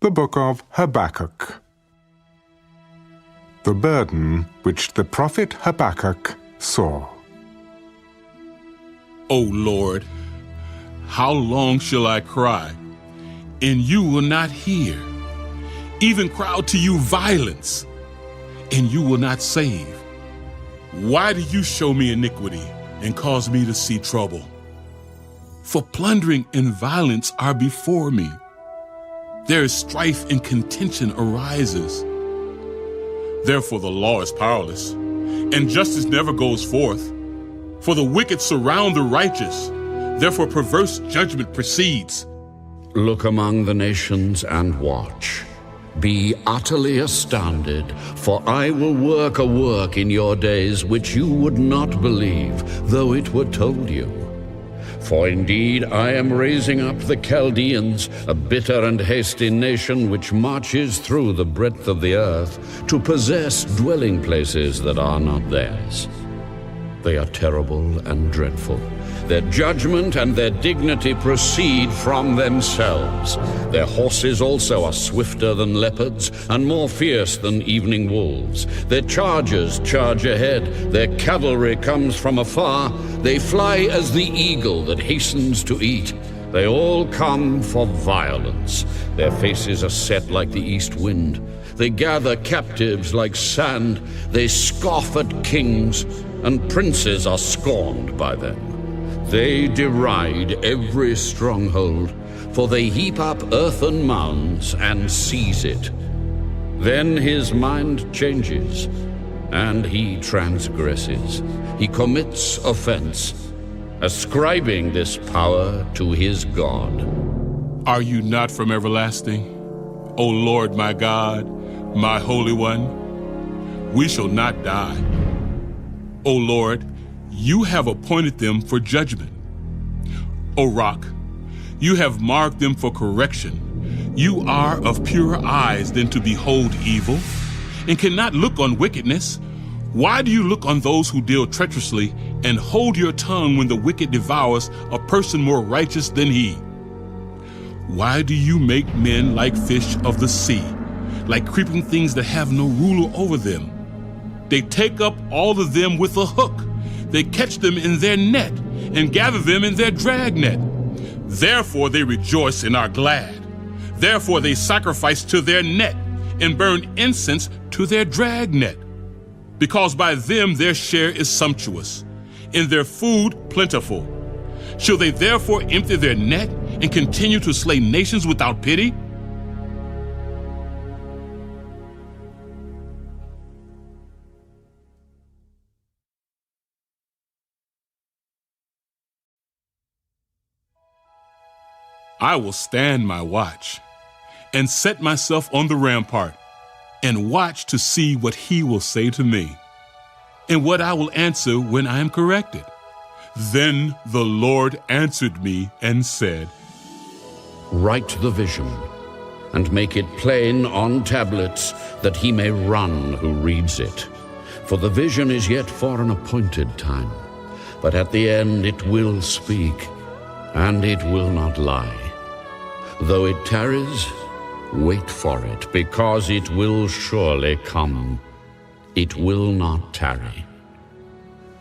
The book of Habakkuk. The burden which the prophet Habakkuk saw. O Lord, how long shall I cry, and you will not hear? Even cry out to you violence, and you will not save. Why do you show me iniquity and cause me to see trouble? For plundering and violence are before me. There is strife and contention arises. Therefore the law is powerless, and justice never goes forth. For the wicked surround the righteous, therefore perverse judgment proceeds. Look among the nations and watch. Be utterly astounded, for I will work a work in your days which you would not believe, though it were told you. For indeed I am raising up the Chaldeans, a bitter and hasty nation which marches through the breadth of the earth, to possess dwelling places that are not theirs. They are terrible and dreadful. Their judgment and their dignity proceed from themselves. Their horses also are swifter than leopards and more fierce than evening wolves. Their chargers charge ahead. Their cavalry comes from afar. They fly as the eagle that hastens to eat. They all come for violence. Their faces are set like the east wind. They gather captives like sand. They scoff at kings, and princes are scorned by them. They deride every stronghold, for they heap up earthen mounds and seize it. Then his mind changes, and he transgresses. He commits offense, ascribing this power to his God. Are you not from everlasting, O Lord my God, my Holy One? We shall not die. O Lord, you have appointed them for judgment. O Rock, you have marked them for correction. You are of purer eyes than to behold evil, and cannot look on wickedness. Why do you look on those who deal treacherously, and hold your tongue when the wicked devours a person more righteous than he? Why do you make men like fish of the sea, like creeping things that have no ruler over them? They take up all of them with a hook. They catch them in their net and gather them in their dragnet. Therefore they rejoice and are glad. Therefore they sacrifice to their net and burn incense to their dragnet. Because by them their share is sumptuous, and their food plentiful. Shall they therefore empty their net and continue to slay nations without pity? I will stand my watch and set myself on the rampart and watch to see what he will say to me and what I will answer when I am corrected. Then the Lord answered me and said, Write the vision and make it plain on tablets, that he may run who reads it. For the vision is yet for an appointed time, but at the end it will speak, and it will not lie. Though it tarries, wait for it, because it will surely come. It will not tarry.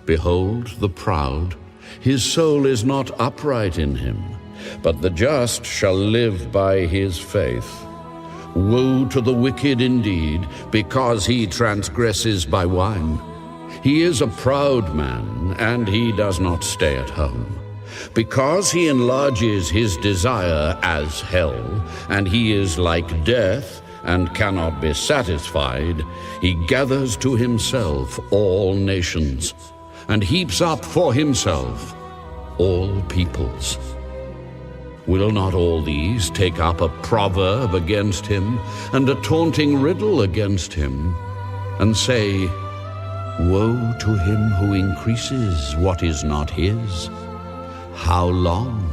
Behold the proud, his soul is not upright in him, but the just shall live by his faith. Woe to the wicked indeed, because he transgresses by wine. He is a proud man, and he does not stay at home. Because he enlarges his desire as hell, and he is like death, and cannot be satisfied, he gathers to himself all nations, and heaps up for himself all peoples. Will not all these take up a proverb against him, and a taunting riddle against him, and say, Woe to him who increases what is not his? How long?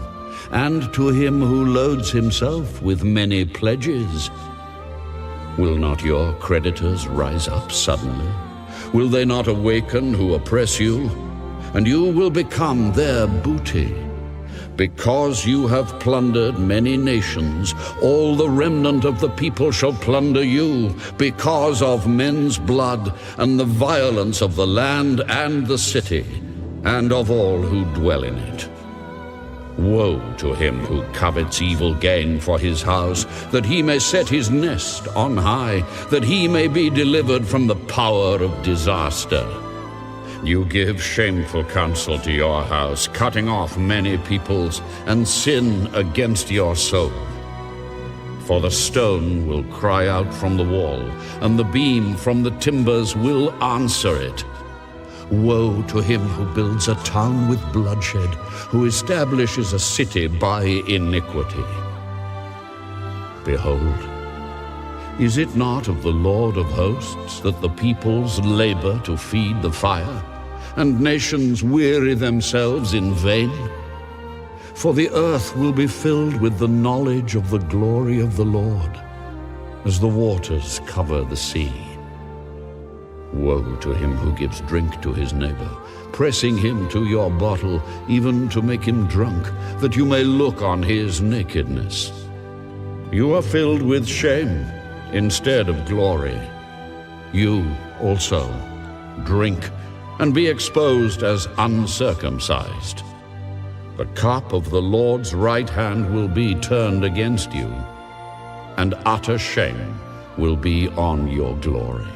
And to him who loads himself with many pledges? Will not your creditors rise up suddenly? Will they not awaken who oppress you? And you will become their booty. Because you have plundered many nations, all the remnant of the people shall plunder you, because of men's blood and the violence of the land and the city, and of all who dwell in it. Woe to him who covets evil gain for his house, that he may set his nest on high, that he may be delivered from the power of disaster. You give shameful counsel to your house, cutting off many peoples, and sin against your soul. For the stone will cry out from the wall, and the beam from the timbers will answer it. Woe to him who builds a town with bloodshed, who establishes a city by iniquity. Behold, is it not of the Lord of hosts that the peoples labor to feed the fire, and nations weary themselves in vain? For the earth will be filled with the knowledge of the glory of the Lord, as the waters cover the sea. Woe to him who gives drink to his neighbor, pressing him to your bottle, even to make him drunk, that you may look on his nakedness. You are filled with shame instead of glory. You also drink and be exposed as uncircumcised. The cup of the Lord's right hand will be turned against you, and utter shame will be on your glory.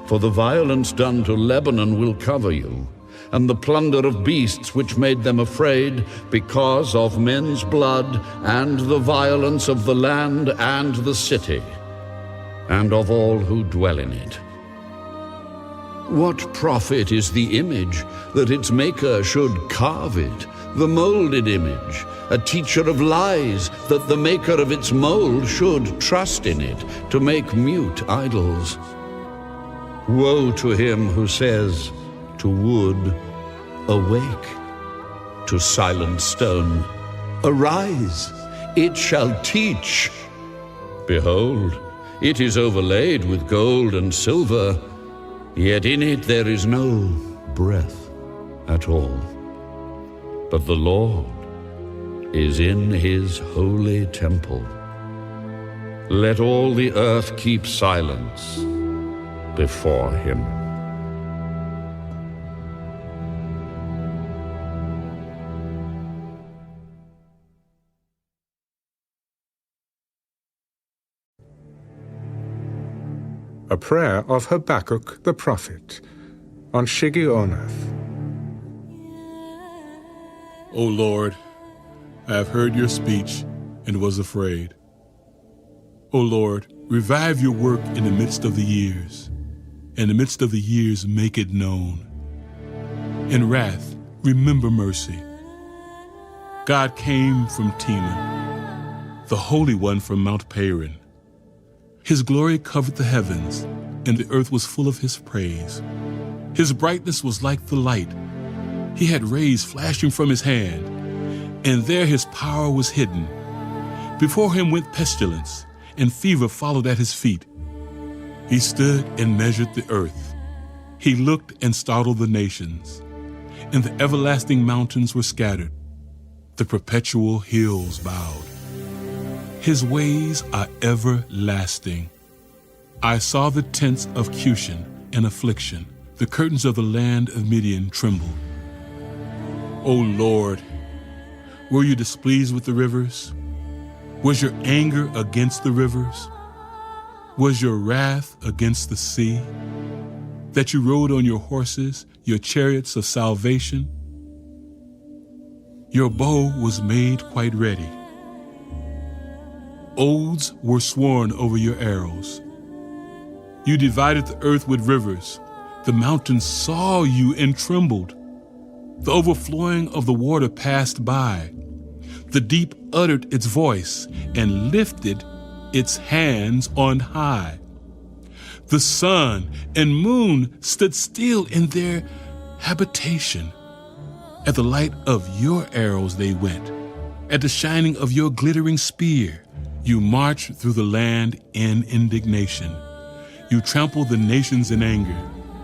For the violence done to Lebanon will cover you, and the plunder of beasts which made them afraid, because of men's blood and the violence of the land and the city, and of all who dwell in it. What profit is the image that its maker should carve it, the molded image, a teacher of lies, that the maker of its mold should trust in it to make mute idols? Woe to him who says to wood, awake, to silent stone, arise, it shall teach. Behold, it is overlaid with gold and silver, yet in it there is no breath at all. But the Lord is in his holy temple. Let all the earth keep silence before him. A prayer of Habakkuk the prophet on Shigionoth. O Lord, I have heard your speech and was afraid. O Lord, revive your work in the midst of the years. In the midst of the years, make it known. In wrath, remember mercy. God came from Teman, the Holy One from Mount Paran. His glory covered the heavens, and the earth was full of his praise. His brightness was like the light. He had rays flashing from his hand, and there his power was hidden. Before him went pestilence, and fever followed at his feet. He stood and measured the earth. He looked and startled the nations, and the everlasting mountains were scattered. The perpetual hills bowed. His ways are everlasting. I saw the tents of Cushan in affliction. The curtains of the land of Midian trembled. O Lord, were you displeased with the rivers? Was your anger against the rivers? Was your wrath against the sea? That you rode on your horses, your chariots of salvation? Your bow was made quite ready. Oaths were sworn over your arrows. You divided the earth with rivers. The mountains saw you and trembled. The overflowing of the water passed by. The deep uttered its voice and lifted its hands on high. The sun and moon stood still in their habitation. At the light of your arrows they went. At the shining of your glittering spear, you marched through the land in indignation. You trampled the nations in anger.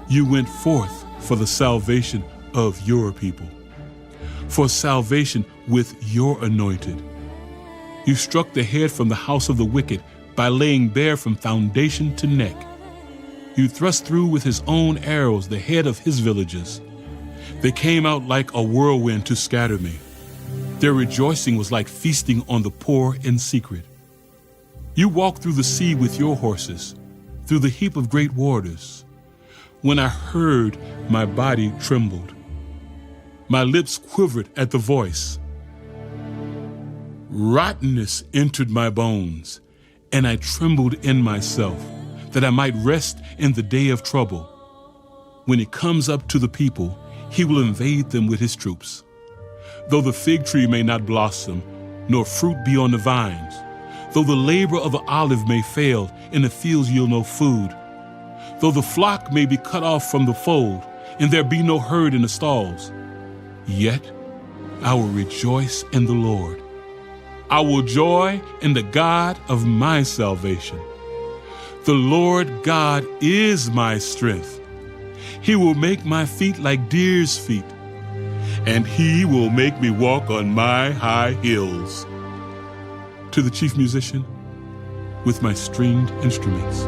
You went forth for the salvation of your people. for salvation with your anointed. You struck the head from the house of the wicked by laying bare from foundation to neck. You thrust through with his own arrows the head of his villages. They came out like a whirlwind to scatter me. Their rejoicing was like feasting on the poor in secret. You walked through the sea with your horses, through the heap of great waters. When I heard, my body trembled. My lips quivered at the voice. Rottenness entered my bones, and I trembled in myself, that I might rest in the day of trouble. When he comes up to the people, he will invade them with his troops. Though the fig tree may not blossom, nor fruit be on the vines, though the labor of the olive may fail, in the fields yield no food, though the flock may be cut off from the fold, and there be no herd in the stalls, yet I will rejoice in the Lord. I will joy in the God of my salvation. The Lord God is my strength. He will make my feet like deer's feet, and he will make me walk on my high hills. To the chief musician, with my stringed instruments.